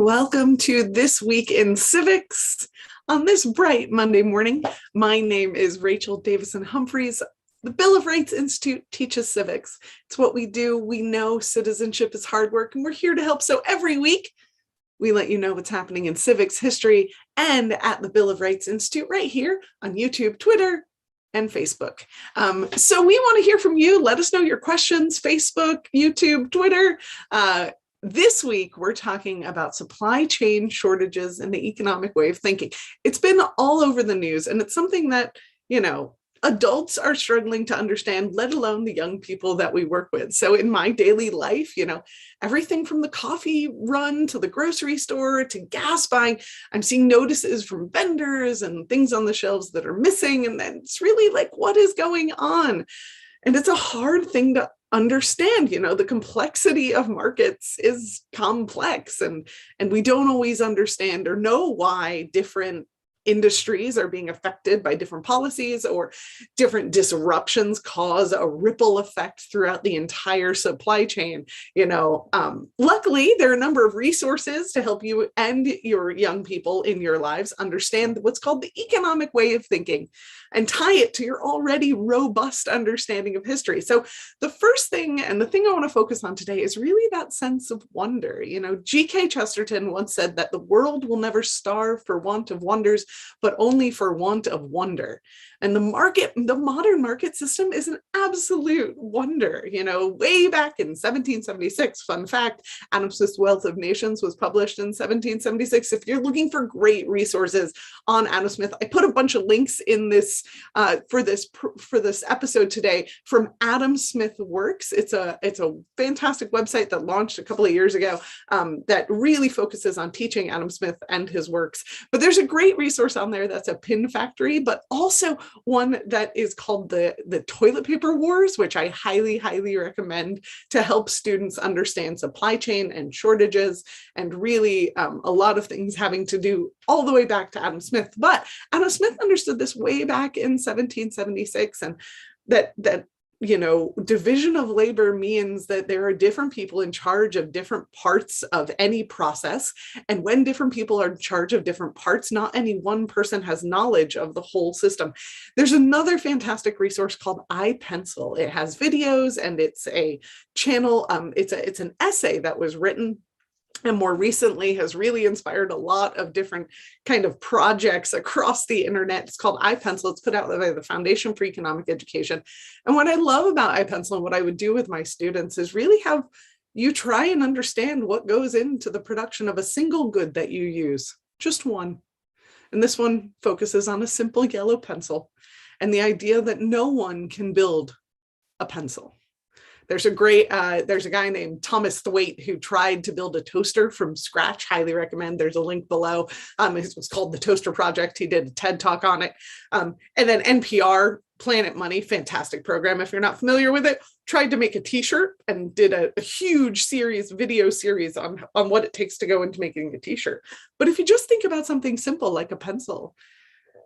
welcome to This Week in Civics on this bright Monday morning. My name is Rachel Davison Humphreys. The Bill of Rights Institute teaches civics. It's what we do. We know citizenship is hard work, and we're here to help. So every week, we let you know what's happening in civics, history, and at the Bill of Rights Institute right here on YouTube, Twitter, and Facebook. So we want to hear from you. Let us know your questions, Facebook, YouTube, Twitter. This week, we're talking about supply chain shortages and the economic way of thinking. It's been all over the news, and it's something that, adults are struggling to understand, let alone the young people that we work with. So in my daily life, everything from the coffee run to the grocery store to gas buying, I'm seeing notices from vendors and things on the shelves that are missing. And then it's really like, what is going on? And it's a hard thing to understand. The complexity of markets is complex, and we don't always understand or know why different industries are being affected by different policies, or different disruptions cause a ripple effect throughout the entire supply chain. Luckily, there are a number of resources to help you and your young people in your lives understand what's called the economic way of thinking and tie it to your already robust understanding of history. So the first thing, and the thing I want to focus on today, is really that sense of wonder. G.K. Chesterton once said that the world will never starve for want of wonders, but only for want of wonder. And the modern market system is an absolute wonder. Way back in 1776, fun fact, Adam Smith's Wealth of Nations was published in 1776. If you're looking for great resources on Adam Smith, I put a bunch of links in this for this episode today from Adam Smith Works. It's a fantastic website that launched a couple of years ago that really focuses on teaching Adam Smith and his works. But there's a great resource on there that's a pin factory, but also one that is called the Toilet Paper Wars, which I highly, highly recommend to help students understand supply chain and shortages, and really a lot of things having to do all the way back to Adam Smith. But Adam Smith understood this way back in 1776, and that division of labor means that there are different people in charge of different parts of any process. And when different people are in charge of different parts, not any one person has knowledge of the whole system. There's another fantastic resource called iPencil. It has videos, and it's a channel. It's an essay that was written and more recently has really inspired a lot of different kind of projects across the internet. It's called iPencil. It's put out by the Foundation for Economic Education. And what I love about iPencil, and what I would do with my students, is really have you try and understand what goes into the production of a single good that you use, just one. And this one focuses on a simple yellow pencil and the idea that no one can build a pencil. There's a guy named Thomas Thwaite who tried to build a toaster from scratch. Highly recommend. There's a link below. It was called the Toaster Project. He did a TED Talk on it. And then NPR, Planet Money, fantastic program. If you're not familiar with it, tried to make a t-shirt and did a huge video series on what it takes to go into making a t-shirt. But if you just think about something simple like a pencil,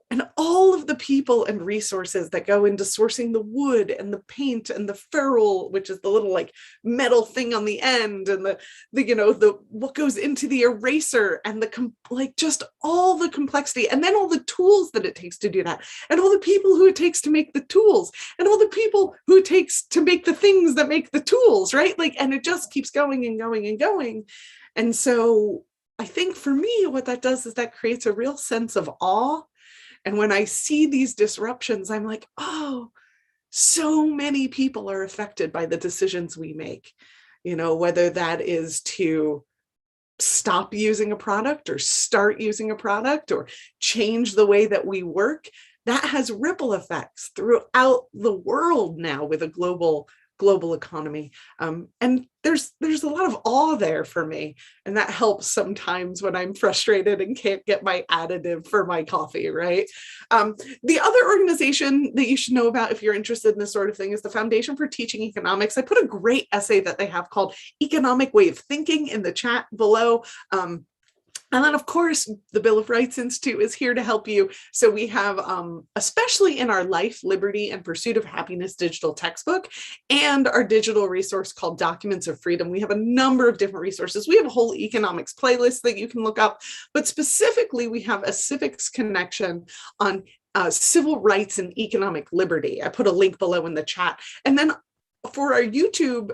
and all of the people and resources that go into sourcing the wood and the paint and the ferrule, which is the little like metal thing on the end, and the what goes into the eraser, and just all the complexity, and then all the tools that it takes to do that, and all the people who it takes to make the tools, and all the people who it takes to make the things that make the tools, right? And it just keeps going and going and going. And so I think for me, what that does is that creates a real sense of awe. And when I see these disruptions, I'm like, oh, so many people are affected by the decisions we make, whether that is to stop using a product or start using a product or change the way that we work. That has ripple effects throughout the world now with a global economy. And there's a lot of awe there for me. And that helps sometimes when I'm frustrated and can't get my additive for my coffee, right? The other organization that you should know about if you're interested in this sort of thing is the Foundation for Teaching Economics. I put a great essay that they have called Economic Way of Thinking in the chat below. And then, of course, the Bill of Rights Institute is here to help you. So we have, especially in our Life, Liberty, and Pursuit of Happiness digital textbook and our digital resource called Documents of Freedom. We have a number of different resources. We have a whole economics playlist that you can look up, but specifically we have a civics connection on civil rights and economic liberty. I put a link below in the chat. And then for our YouTube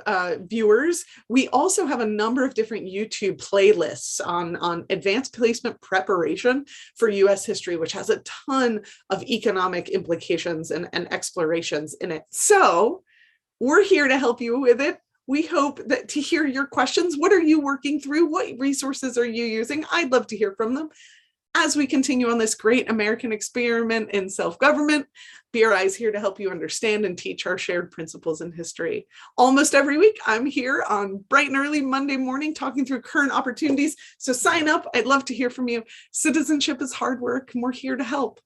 viewers, we also have a number of different YouTube playlists on advanced placement preparation for US history, which has a ton of economic implications and explorations in it. So we're here to help you with it. We hope that to hear your questions. What are you working through? What resources are you using? I'd love to hear from them. As we continue on this great American experiment in self-government, BRI is here to help you understand and teach our shared principles in history. Almost every week, I'm here on bright and early Monday morning talking through current opportunities. So sign up. I'd love to hear from you. Citizenship is hard work, and we're here to help.